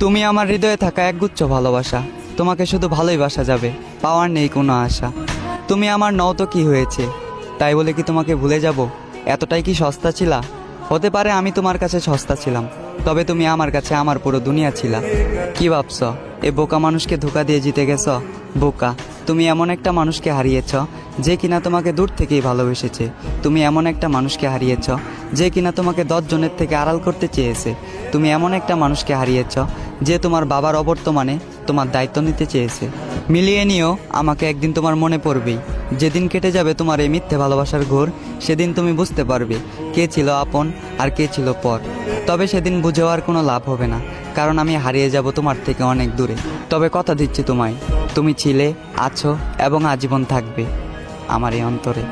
তুমি আমার হৃদয়ে থাকা একগুচ্ছ ভালোবাসা, তোমাকে শুধু ভালোই বাসা যাবে, পাওয়ার নেই কোনো আশা। তুমি আমার নও তো কি হয়েছে, তাই বলে কি তোমাকে ভুলে যাব? এতটাই কি সস্তা ছিলা? হতে পারে আমি তোমার কাছে সস্তা ছিলাম, তবে তুমি আমার কাছে আমার পুরো দুনিয়া ছিলা। কি ভাবছ এ বোকা মানুষকে ধোকা দিয়ে জিতে গেছ? বোকা, তুমি এমন একটা মানুষকে হারিয়েছ যে কিনা তোমাকে দূর থেকেই ভালোবেসেছে। তুমি এমন একটা মানুষকে হারিয়েছ যে কিনা তোমাকে 10 জনের থেকে আড়াল করতে চেয়েছে। তুমি এমন একটা মানুষকে হারিয়েছ যে তোমার বাবার অবর্তমানে তোমার দায়িত্ব নিতে চেয়েছে। মিলিয়ে নিও, আমাকে একদিন তোমার মনে পড়বেই। যেদিন কেটে যাবে তোমার এই মিথ্যে ভালোবাসার ঘোর, সেদিন তুমি বুঝতে পারবে কে ছিল আপন আর কে ছিল পর। তবে সেদিন বুঝেও আর কোনো লাভ হবে না, কারণ আমি হারিয়ে যাব তোমার থেকে অনেক দূরে। তবে কথা দিচ্ছি তোমায়, তুমি ছিলে, আছো এবং আজীবন থাকবে আমার এই অন্তরে।